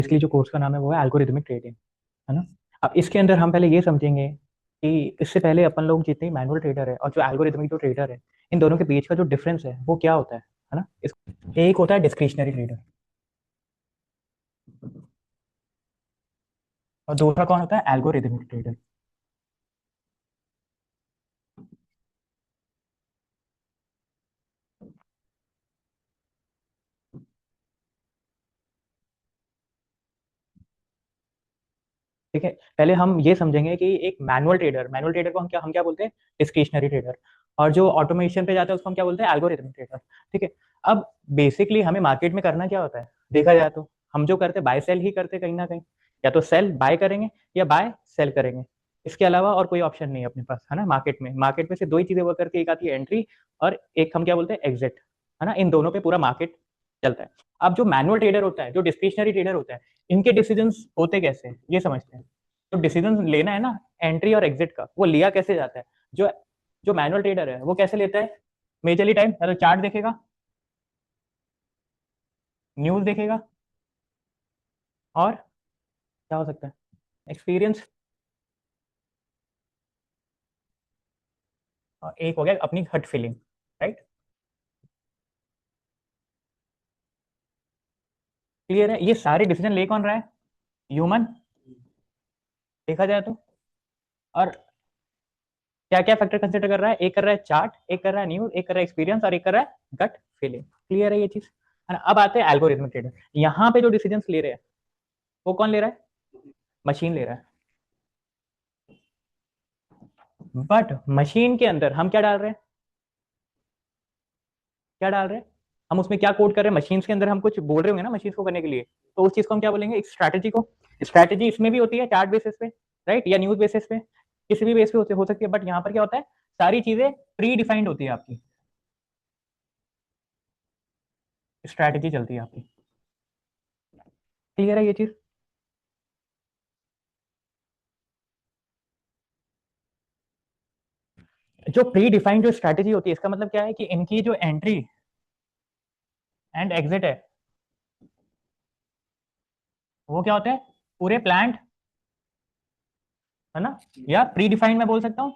Basically जो course का नाम है वो है एल्गोरिथमिक ट्रेडिंग, है ना। अब इसके अंदर हम पहले ये समझेंगे कि इससे पहले अपन लोग जितने मैनुअल ट्रेडर है और जो एल्गोरिथमिक जो ट्रेडर है, इन दोनों के बीच का जो डिफरेंस है वो क्या होता है ना। एक होता है डिस्क्रिशनरी ट्रेडर और दूसरा कौन होता है, एल्गोरिथमिक ट्रेडर। ठीक है, पहले हम ये समझेंगे कि एक मैनुअल ट्रेडर को हम क्या बोलते हैं, डिस्क्रिशनरी ट्रेडर। और जो ऑटोमेशन पे जाता है उसको हम क्या बोलते हैं, एल्गोरिथमिक ट्रेडर। ठीक है। अब बेसिकली हमें मार्केट में करना क्या होता है, देखा जाए तो हम जो करते हैं बाय सेल ही करते हैं कहीं ना कहीं। या तो सेल बाय करेंगे या बाय सेल करेंगे। इसके अलावा और कोई ऑप्शन नहीं है अपने पास, है ना। मार्केट में से दो ही चीजें वर्क करती है, एक आती है एंट्री और एक हम क्या बोलते हैं, एग्जिट, है ना। इन दोनों पे पूरा मार्केट चलता है। अब जो मैनुअल ट्रेडर होता है, जो डिस्क्रिशनरी ट्रेडर होता है, इनके डिसीजंस होते कैसे हैं ये समझते हैं। तो डिसीजन लेना है ना एंट्री और एग्जिट का, वो लिया कैसे जाता है। जो जो मैनुअल ट्रेडर है वो कैसे लेता है, मेजरली टाइम या तो चार्ट देखेगा, न्यूज देखेगा, और क्या हो सकता है, एक्सपीरियंस, और एक हो गया अपनी हट फीलिंग, राइट। क्लियर है, ये सारे डिसीजन ले कौन रहा है, ह्यूमन, देखा जाए तो। और क्या क्या फैक्टर कंसिडर कर रहा है, एक कर रहा है चार्ट, एक कर रहा है न्यूज, एक कर रहा है एक्सपीरियंस, और एक कर रहा है गट फीलिंग। क्लियर है ये चीज, है ना। अब आते हैं एल्गोरिथमिक ट्रेडर। यहाँ पे जो डिसीजन ले रहे हैं वो कौन ले रहा है, मशीन ले रहा है। बट मशीन के अंदर हम क्या डाल रहे हैं, क्या डाल रहे हैं, हम उसमें क्या कोड कर रहे हैं, मशीन के अंदर हम कुछ बोल रहे होंगे ना मशीन को करने के लिए। तो उस चीज को हम क्या बोलेंगे, एक स्ट्रैटेजी को। स्ट्रैटेजी इसमें भी होती है चार्ट बेसिस पे, राइट, या न्यूज बेसिस पे, किसी भी बेस पे हो सकती है। बट यहाँ पर क्या होता है, सारी चीजें प्री डिफाइंड होती है आपकी, स्ट्रैटेजी चलती है आपकी। क्लियर है ये चीज। जो प्री डिफाइंड जो स्ट्रैटेजी होती है, इसका मतलब क्या है कि इनकी जो एंट्री एंड एग्जिट है वो क्या होता है, पूरे प्लान्ड, है ना। या प्री डिफाइंड मैं बोल सकता हूँ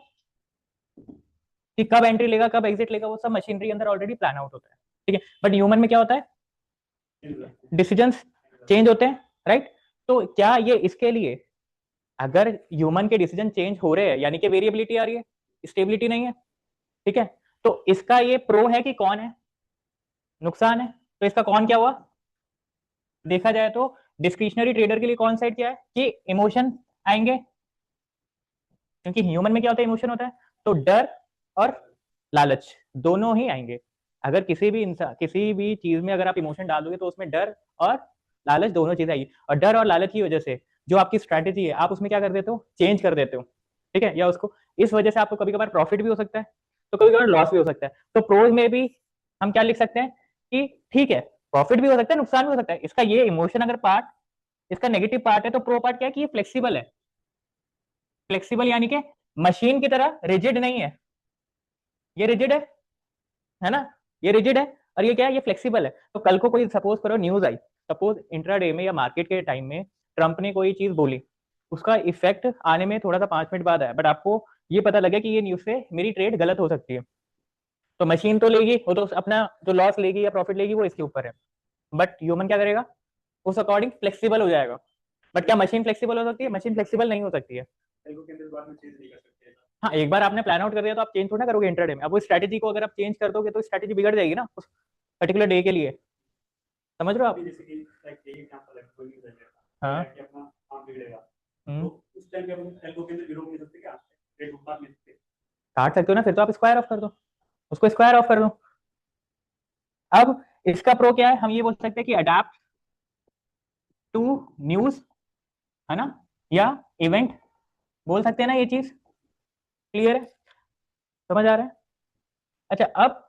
कि कब एंट्री लेगा कब एग्जिट लेगा, वो सब मशीनरी के अंदर ऑलरेडी प्लान आउट होता है। ठीक है। बट ह्यूमन में क्या होता है, डिसीजंस चेंज होते हैं, राइट। तो क्या ये इसके लिए, अगर ह्यूमन के डिसीजन चेंज हो रहे हैं यानी कि वेरिएबिलिटी आ रही है, स्टेबिलिटी नहीं है, ठीक है, तो इसका ये प्रो है कि कौन है, नुकसान है। तो इसका कौन क्या हुआ, देखा जाए तो डिस्क्रिशनरी ट्रेडर के लिए कौन साइड क्या है कि इमोशन आएंगे, क्योंकि ह्यूमन में क्या होता है, इमोशन होता है। तो डर और लालच दोनों ही आएंगे। अगर किसी भी चीज में अगर आप इमोशन डाल दोगे तो उसमें डर और लालच दोनों चीजें आएगी। और डर और लालच की वजह से जो आपकी स्ट्रैटेजी है आप उसमें क्या कर देते हो, चेंज कर देते हो। ठीक है, या उसको, इस वजह से आपको कभी कभार प्रॉफिट भी हो सकता है, तो कभी कभार लॉस भी हो सकता है। तो प्रोज में भी हम क्या लिख सकते हैं कि ठीक है, प्रॉफिट भी हो सकता है, नुकसान भी हो सकता है। इसका ये इमोशन अगर पार्ट इसका नेगेटिव पार्ट है, तो प्रो पार्ट क्या है कि ये फ्लेक्सिबल है। फ्लेक्सिबल यानी कि मशीन की तरह रिजिड नहीं है, ये रिजिड है ना, ये रिजिड है। और ये क्या है, ये फ्लेक्सिबल है। तो कल को कोई सपोज करो न्यूज आई, सपोज इंट्राडे में या मार्केट के टाइम में ट्रंप ने कोई चीज बोली, उसका इफेक्ट आने में थोड़ा सा 5 मिनट बाद आया, बट आपको ये पता लगे कि ये न्यूज से मेरी ट्रेड गलत हो सकती है। तो मशीन तो लेगी, वो तो अपना जो लॉस लेगी या प्रॉफिट लेगी वो इसके ऊपर है। बट ह्यूमन क्या करेगा, उस अकॉर्डिंग फ्लेक्सिबल हो जाएगा। बट क्या मशीन फ्लेक्सिबल हो सकती है, मशीन फ्लेक्सिबल नहीं हो सकती है। हाँ, एक बार आपने प्लान आउट कर दिया तो आप चेंज थोड़ा ना करोगे इंट्राडे में। अब वो स्ट्रैटेजी को अगर आप चेंज कर दोगे तो स्ट्रैटेजी बिगड़ जाएगी ना उस पर्टिकुलर डे के लिए। समझ रहे हो आप। हाँ। हम्म। काट सकते हो ना, फिर तो आप स्क्वायर ऑफ कर दो, उसको स्क्वायर ऑफ कर दो। अब इसका प्रो क्या है, हम ये बोल सकते हैं कि अडाप्ट टू न्यूज, है ना, या इवेंट, बोल सकते हैं ना ये चीज। क्लियर है, समझ आ रहा है। अच्छा, अब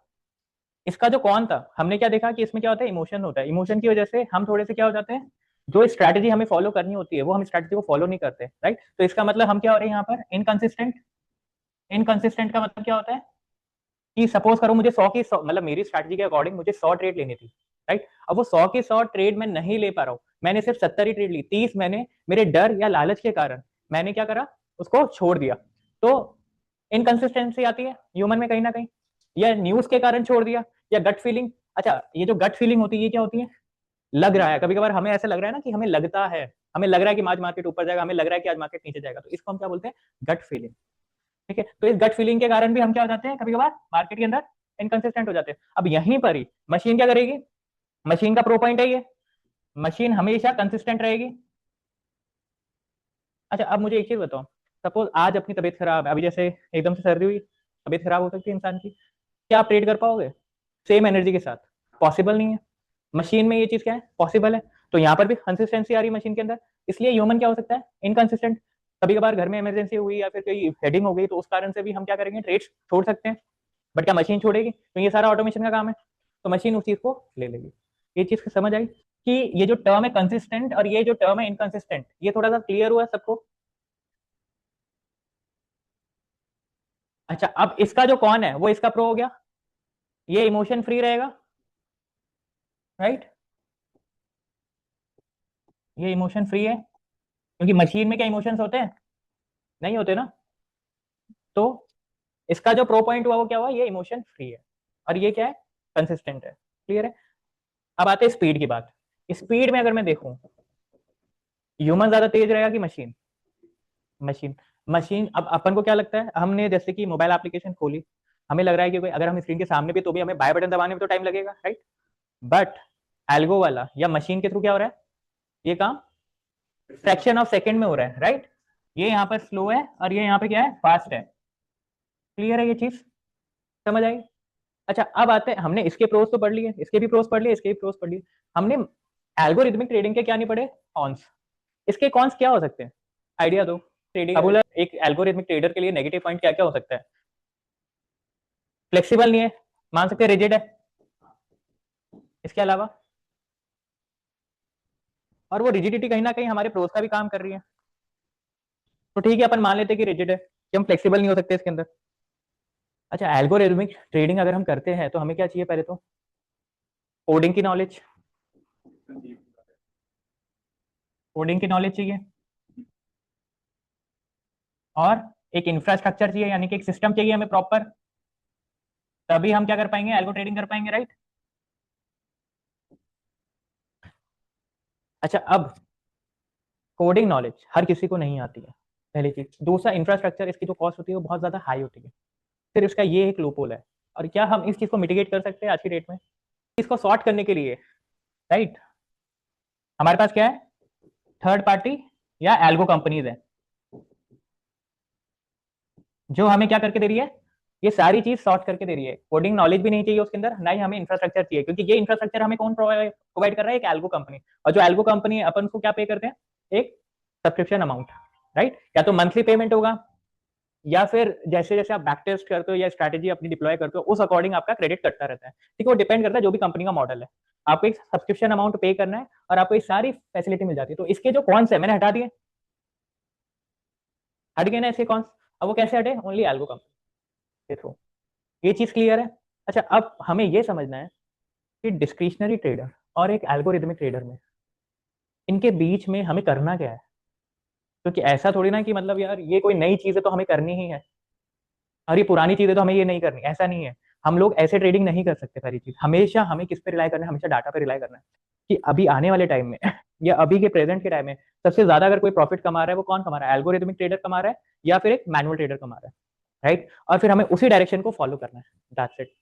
इसका जो कौन था, हमने क्या देखा कि इसमें क्या होता है, इमोशन होता है। इमोशन की वजह से हम थोड़े से क्या हो जाते हैं, जो स्ट्रैटेजी हमें फॉलो करनी होती है वो हम स्ट्रैटेजी को फॉलो नहीं करते, राइट। तो इसका मतलब हम क्या हो रहे हैं यहाँ पर, इनकंसिस्टेंट। इनकंसिस्टेंट का मतलब क्या होता है कि सपोज करो मुझे 100 की 100, मतलब मेरी स्ट्रैटेजी के अकॉर्डिंग मुझे 100 ट्रेड लेनी थी, राइट। अब वो 100 की 100 ट्रेड मैं नहीं ले पा रहा हूँ, मैंने सिर्फ 70 ही ट्रेड ली, 30 मैंने मेरे डर या लालच के कारण मैंने क्या करा, उसको छोड़ दिया। तो इनकंसिस्टेंसी आती है ह्यूमन में कहीं ना कहीं, या न्यूज के कारण छोड़ दिया, या गट फीलिंग। अच्छा, ये जो गट फीलिंग होती है ये क्या होती है, लग रहा है, कभी कभार हमें ऐसा लग रहा है ना कि हमें लगता है, हमें लग रहा है कि आज मार्केट ऊपर जाएगा, हमें लग रहा है कि आज मार्केट नीचे जाएगा, तो इसको हम क्या बोलते हैं, गट फीलिंग। ठीक है, तो इस गट फीलिंग के कारण भी हम क्या हो जाते हैं कभी कभार मार्केट के अंदर इनकंसिस्टेंट हो जाते हैं। अब यहीं पर ही मशीन क्या करेगी, मशीन का प्रो पॉइंट है ये, मशीन हमेशा कंसिस्टेंट रहेगी। अच्छा, अब मुझे एक चीज बताओ, सपोज आज अपनी तबीयत खराब है, अभी जैसे एकदम से सर्दी हुई, तबीयत खराब हो सकती है इंसान की, क्या आप ट्रेड कर पाओगे सेम एनर्जी के साथ? पॉसिबल नहीं है। मशीन में ये चीज क्या है, पॉसिबल है। तो यहाँ पर भी कंसिस्टेंसी आ रही है मशीन के अंदर, इसलिए ह्यूमन क्या हो सकता है, इनकंसिस्टेंट। कभी कभार घर में इमरजेंसी हुई या फिर कोई हेडिंग हो गई, तो उस कारण से भी हम क्या करेंगे, ट्रेड छोड़ सकते हैं। बट क्या मशीन छोड़ेगी? तो ये सारा ऑटोमेशन का काम है, तो मशीन उस चीज को ले लेगी। ये चीज समझ आई कि ये जो टर्म है कंसिस्टेंट और ये जो टर्म है इनकंसिस्टेंट, ये थोड़ा सा क्लियर हुआ सबको? अच्छा, अब इसका जो कौन है वो इसका प्रो हो गया, ये इमोशन फ्री रहेगा, राइट? ये इमोशन फ्री है, क्योंकि मशीन में क्या इमोशंस होते हैं, नहीं होते ना। तो इसका जो प्रो पॉइंट हुआ वो क्या हुआ, ये इमोशन फ्री है, और ये क्या है, कंसिस्टेंट है। क्लियर है? अब आते हैं स्पीड की बात। स्पीड में अगर मैं देखूं, ह्यूमन ज्यादा तेज रहेगा कि मशीन? मशीन। मशीन, अब अपन को क्या लगता है, हमने जैसे कि मोबाइल एप्लीकेशन खोली, हमें लग रहा है कि कोई अगर हम स्क्रीन के सामने भी, तो भी हमें बाय बटन दबाने में तो टाइम लगेगा, राइट? बट एल्गो वाला या मशीन के थ्रू क्या हो रहा है, ये काम फ्रैक्शन ऑफ सेकंड में हो रहा है, राइट? ये यहाँ पर स्लो है और ये यहाँ पे क्या है, फास्ट है। क्लियर है ये चीज, समझ आई? अच्छा, अब आते हैं, हमने इसके प्रोस तो पढ़ लिए, इसके भी प्रोस पढ़ लिए, इसके भी प्रोस पढ़ लिए, हमने एल्गोरिथमिक ट्रेडिंग के क्या नहीं पढ़े, कॉन्स। इसके कॉन्स क्या हो सकते हैं, आइडिया दो। ट्रेडिंग बोला, एक एल्गोरिथमिक ट्रेडर के लिए नेगेटिव पॉइंट क्या क्या हो सकता है? फ्लेक्सिबल नहीं है, मान सकते हैं रिजिड है, इसके अलावा, और वो रिजिडिटी कहीं ना कहीं हमारे प्रोस का भी काम कर रही है। तो ठीक है, अपन मान लेते हैं कि रिजिड है, कि हम फ्लेक्सिबल नहीं हो सकते इसके अंदर। अच्छा, एल्गोरिथमिक ट्रेडिंग अगर हम करते हैं तो हमें क्या चाहिए, पहले तो कोडिंग की नॉलेज, कोडिंग की नॉलेज चाहिए, और एक इंफ्रास्ट्रक्चर चाहिए, यानी कि एक सिस्टम चाहिए हमें प्रॉपर, तभी हम क्या कर पाएंगे, एल्गो ट्रेडिंग कर पाएंगे, राइट? अच्छा, अब कोडिंग नॉलेज हर किसी को नहीं आती है, पहली चीज। दूसरा, इंफ्रास्ट्रक्चर, इसकी जो कॉस्ट होती है वो बहुत ज्यादा हाई होती है। फिर इसका ये एक लूपहोल है, और क्या हम इस चीज को मिटिगेट कर सकते हैं आज की डेट में? इसको सॉर्ट करने के लिए, राइट, हमारे पास क्या है, थर्ड पार्टी या एल्गो कंपनीज है, जो हमें क्या करके दे रही है, ये सारी चीज सॉर्ट करके दे रही है। कोडिंग नॉलेज भी नहीं चाहिए उसके अंदर, ना ही हमें इंफ्रास्ट्रक्चर चाहिए, क्योंकि ये इंफ्रास्ट्रक्चर हमें कौन प्रोवाइड कर रहा है, एक एल्गो कंपनी। और जो एल्गो कंपनी है, अपन उसको क्या पे करते हैं, एक सब्सक्रिप्शन अमाउंट, राइट? या तो मंथली पेमेंट होगा, या फिर जैसे जैसे आप बैक टेस्ट करते हो या स्ट्रैटेजी अपनी डिप्लॉय करते हो, उस अकॉर्डिंग आपका क्रेडिट कटता रहता है। ठीक है, वो डिपेंड करता है जो भी कंपनी का मॉडल है, आपको एक सब्सक्रिप्शन अमाउंट पे करना है और आपको ये सारी फैसिलिटी मिल जाती है। तो इसके जो कॉन्स है मैंने हटा दिए, हट गए ना इसके कॉन्स। अब वो कैसे हटे, ओनली एल्गो कंपनी के थ्रू। ये चीज क्लियर है? अच्छा, अब हमें ये समझना है कि डिस्क्रिशनरी ट्रेडर और एक एल्गोरिथमिक ट्रेडर में, इनके बीच में हमें करना क्या है। क्योंकि ऐसा थोड़ी ना कि मतलब यार ये कोई नई चीज है तो हमें करनी ही है, और ये पुरानी चीज है तो हमें ये नहीं करनी, ऐसा नहीं है। हम लोग ऐसे ट्रेडिंग नहीं कर सकते। पहली चीज, हमेशा हमें किस पे रिलाई करना है, हमेशा डाटा पे रिलाई करना है, कि अभी आने वाले टाइम में या अभी के प्रेजेंट के टाइम में सबसे ज्यादा अगर कोई प्रॉफिट कमा रहा है, वो कौन कमा रहा है, एल्गोरिथमिक ट्रेडर कमा रहा है या फिर एक मैनुअल ट्रेडर कमा रहा है, राइट? और फिर हमें उसी डायरेक्शन को फॉलो करना है, दैट्स इट।